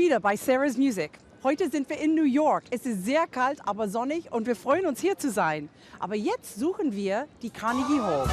wieder bei Sarah's Music. Heute sind wir in New York. Es ist sehr kalt, aber sonnig und wir freuen uns, hier zu sein. Aber jetzt suchen wir die Carnegie Hall.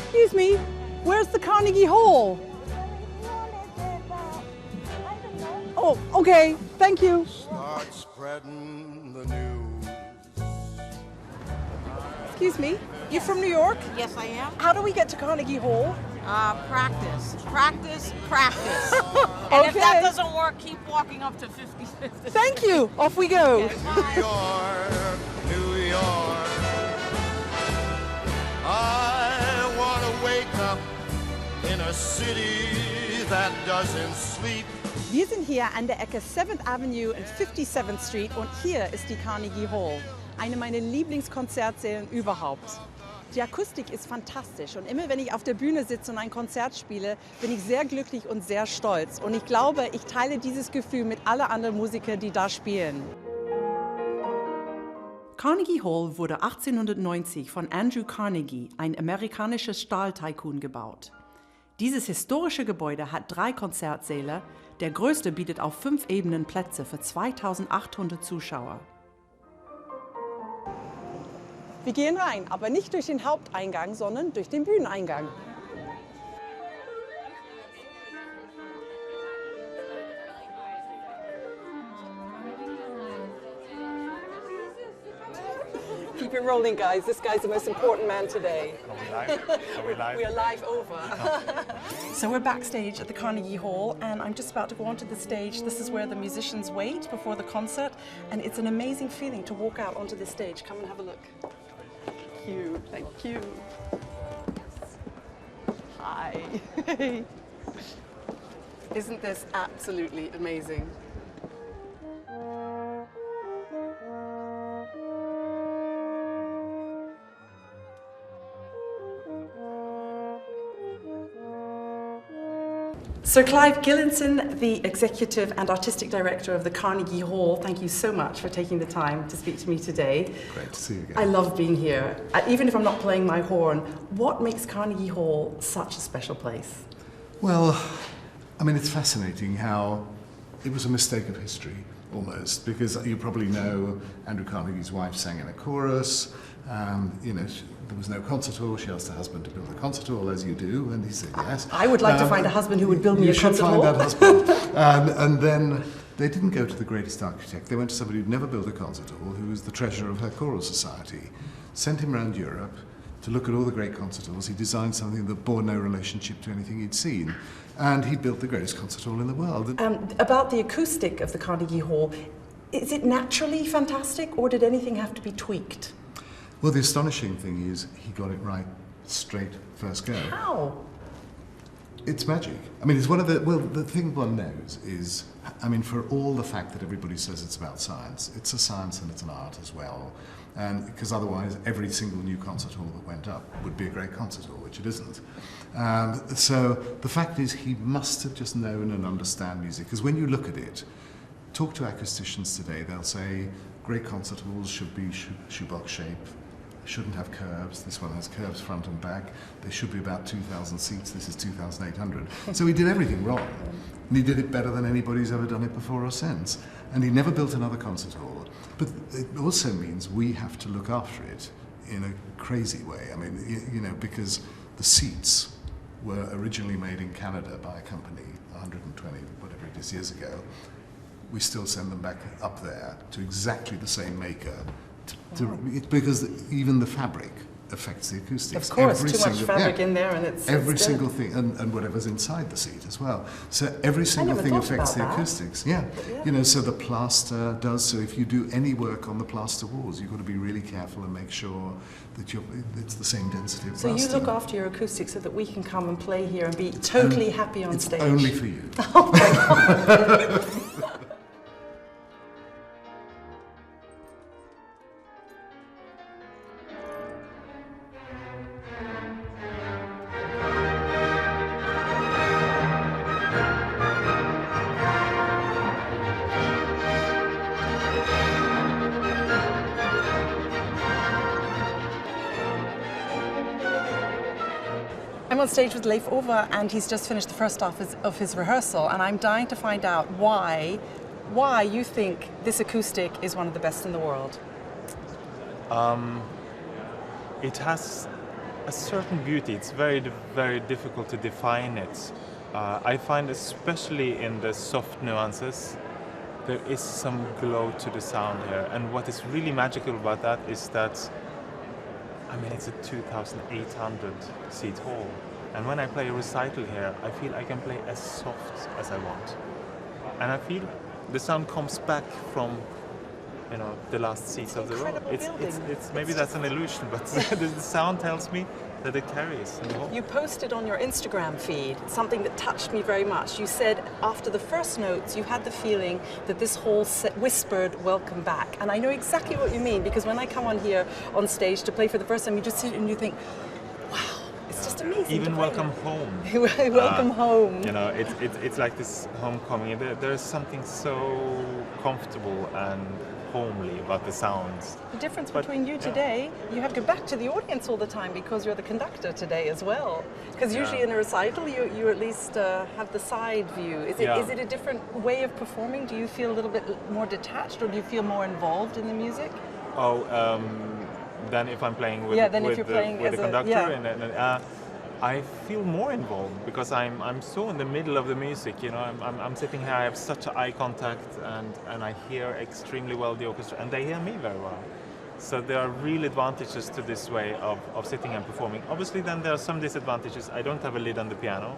Excuse me, where's the Carnegie Hall? Oh, okay, thank you. Start spreading the news. Excuse me, you from New York? Yes, I am. How do we get to Carnegie Hall? Practice, practice, practice. And if that Okay. doesn't work, keep walking up to 55th. Thank you, off we go. Okay, bye. New York, New York. I want to wake up in a city that doesn't sleep. Wir sind hier an der Ecke 7th Avenue und 57th Street und hier ist die Carnegie Hall, eine meiner Lieblingskonzertsälen überhaupt. Die Akustik ist fantastisch und immer wenn ich auf der Bühne sitze und ein Konzert spiele, bin ich sehr glücklich und sehr stolz. Und ich glaube, ich teile dieses Gefühl mit allen anderen Musikern, die da spielen. Carnegie Hall wurde 1890 von Andrew Carnegie, ein amerikanischer Stahltycoon, gebaut. Dieses historische Gebäude hat 3 Konzertsäle. Der größte bietet auf 5 Ebenen Plätze für 2800 Zuschauer. Wir gehen rein, aber nicht durch den Haupteingang, sondern durch den Bühneneingang. Keep it rolling, guys. This guy's the most important man today. Are we live? Are we live? We are live over. So we're backstage at the Carnegie Hall and I'm just about to go onto the stage. This is where the musicians wait before the concert and it's an amazing feeling to walk out onto the stage. Come and have a look. Thank you. Thank you. Hi. Isn't this absolutely amazing? Sir Clive Gillinson, the Executive and Artistic Director of the Carnegie Hall, thank you so much for taking the time to speak to me today. Great to see you again. I love being here. Even if I'm not playing my horn, what makes Carnegie Hall such a special place? Well, I mean, it's fascinating how it was a mistake of history, almost, because you probably know Andrew Carnegie's wife sang in a chorus. There was no concert hall. She asked her husband to build a concert hall, as you do, and he said yes. I would like to find a husband who would build me a concert hall. You should find that husband. And then they didn't go to the greatest architect. They went to somebody who'd never built a concert hall, who was the treasurer of her choral society. Sent him around Europe to look at all the great concert halls. He designed something that bore no relationship to anything he'd seen. And he built the greatest concert hall in the world. About the acoustic of the Carnegie Hall, is it naturally fantastic or did anything have to be tweaked? Well, the astonishing thing is he got it right straight first go. How? It's magic. I mean, it's one of the thing one knows is, I mean, for all the fact that everybody says it's about science, it's a science and it's an art as well. And because otherwise every single new concert hall that went up would be a great concert hall, which it isn't. So the fact is he must have just known and understand music. Because when you look at it, talk to acousticians today, they'll say great concert halls should be shoebox shape, shouldn't have curves. This one has curves front and back. They should be about 2,000 seats. This is 2,800. So he did everything wrong. And he did it better than anybody's ever done it before or since. And he never built another concert hall. But it also means we have to look after it in a crazy way. I mean, because the seats were originally made in Canada by a company 120, whatever it is, years ago. We still send them back up there to exactly the same maker. Because even the fabric affects the acoustics. Of course, too much fabric in there and it's... Every single thing, and whatever's inside the seat as well. So every single thing affects the acoustics. Yeah. So the plaster does, so if you do any work on the plaster walls, you've got to be really careful and make sure that it's the same density of plaster. So you look after your acoustics so that we can come and play here and be totally happy on stage. It's only for you. Oh my God. I'm on stage with Leif Ove, and he's just finished the first half of his rehearsal, and I'm dying to find out why you think this acoustic is one of the best in the world. It has a certain beauty. It's very, very difficult to define it. I find, especially in the soft nuances, there is some glow to the sound here. And what is really magical about that is that, I mean, it's a 2,800 seat hall. And when I play a recital here, I feel I can play as soft as I want. And I feel the sound comes back from, you know, the last seats of the row. It's maybe that's an illusion, but the sound tells me that it carries in the hall. You posted on your Instagram feed something that touched me very much. You said after the first notes, you had the feeling that this hall whispered "welcome back," and I know exactly what you mean, because when I come on here on stage to play for the first time, you just sit and you think, "Wow, it's just amazing." Even welcome home. Welcome home. You know, it's like this homecoming. There's something so comfortable and homely about the sounds. The difference between you today, you have to go back to the audience all the time because you're the conductor today as well. Because usually in a recital, you at least have the side view. Is it a different way of performing? Do you feel a little bit more detached, or do you feel more involved in the music? Than if I'm playing with, with the conductor. I feel more involved because I'm so in the middle of the music. You know, I'm sitting here. I have such eye contact, and I hear extremely well the orchestra, and they hear me very well. So there are real advantages to this way of sitting and performing. Obviously, then there are some disadvantages. I don't have a lid on the piano.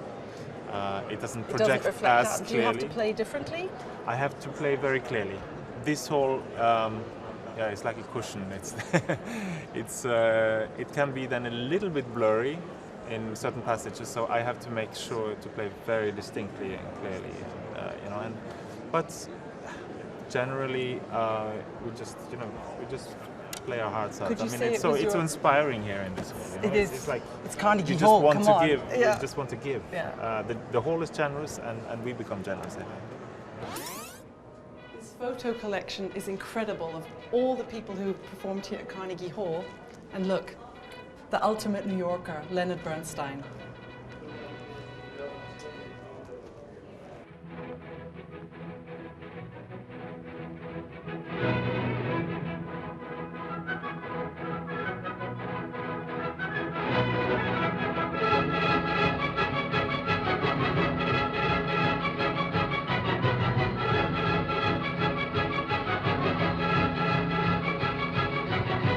It doesn't project as clearly. Do you have to play differently? I have to play very clearly. This whole it's like a cushion. It can be then a little bit blurry in certain passages, so I have to make sure to play very distinctly and clearly, you know. But generally, we just play our hearts out. Could you say it's so inspiring here in this hall. You know? It is. It's like it's Carnegie you Hall. just want Come to on. give. Yeah. You just want to give. Yeah. The hall is generous, and we become generous, I think. This photo collection is incredible of all the people who performed here at Carnegie Hall, and look. The ultimate New Yorker, Leonard Bernstein.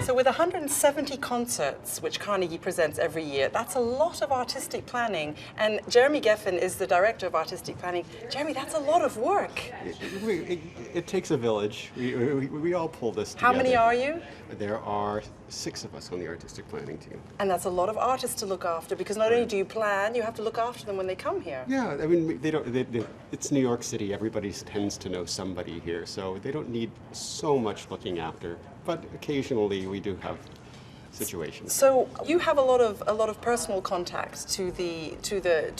So with 170 concerts, which Carnegie presents every year, that's a lot of artistic planning. And Jeremy Geffen is the director of artistic planning. Jeremy, that's a lot of work. It takes a village. We all pull this together. How many are you? There are 6 of us on the artistic planning team. And that's a lot of artists to look after, because not only do you plan, you have to look after them when they come here. Yeah, I mean, it's New York City. Everybody tends to know somebody here, so they don't need so much looking after. But occasionally we do have situations. So you have a lot of personal contacts to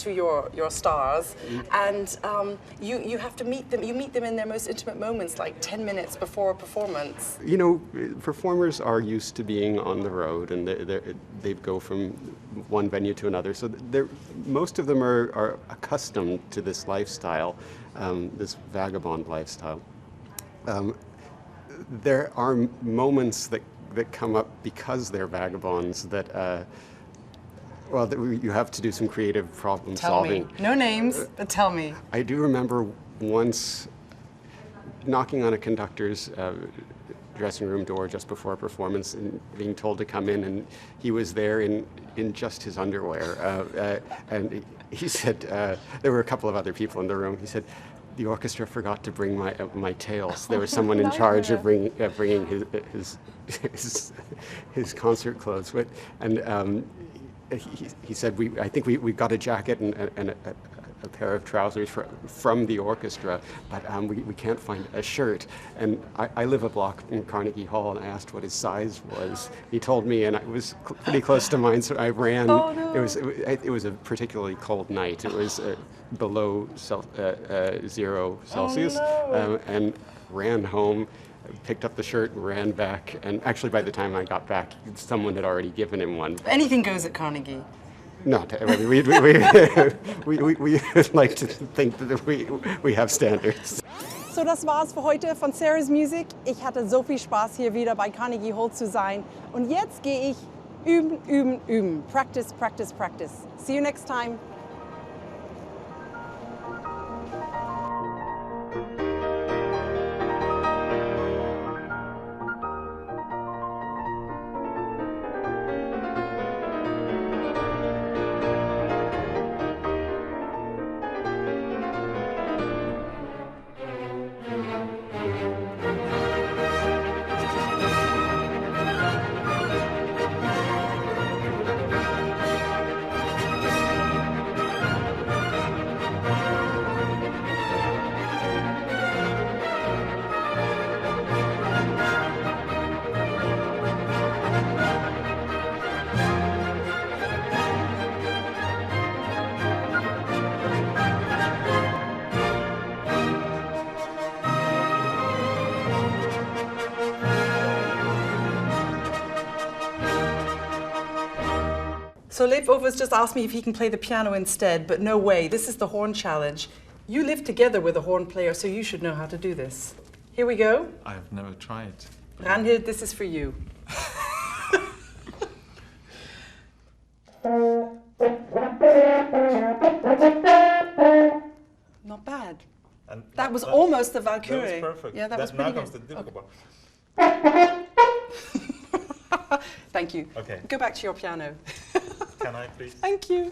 your stars, and you have to meet them. You meet them in their most intimate moments, like 10 minutes before a performance. You know, performers are used to being on the road, and they go from one venue to another. So most of them are accustomed to this lifestyle, this vagabond lifestyle. There are moments that come up because they're vagabonds that, you have to do some creative problem solving. Tell me. No names, but tell me. I do remember once knocking on a conductor's dressing room door just before a performance and being told to come in, and he was there in just his underwear. And he said, there were a couple of other people in the room. He said, the orchestra forgot to bring my tails. There was someone in charge of bringing his concert clothes. And he said, I think we got a jacket and a pair of trousers from the orchestra, but we can't find a shirt. And I live a block in Carnegie Hall, and I asked what his size was. He told me, and it was pretty close to mine, so I ran. Oh, no. It was a particularly cold night. It was below 0 Celsius, Oh, no. and ran home, picked up the shirt, and ran back. And actually, by the time I got back, someone had already given him one. Anything goes at Carnegie. Not really. We like to think that we have standards. So, das war's für heute von Sarah's Music. Ich hatte so viel Spaß, hier wieder bei Carnegie Hall zu sein. Und jetzt gehe ich üben, üben, üben. Practice, practice, practice. See you next time. So Leif Ove has just asked me if he can play the piano instead, but no way. This is the horn challenge. You live together with a horn player, so you should know how to do this. Here we go. I've never tried. Ranhild, this is for you. Not bad. And That was almost the Valkyrie. That was perfect. Yeah, that was pretty now comes good. the difficult Thank you. Okay. Go back to your piano. part. Can I please? Thank you.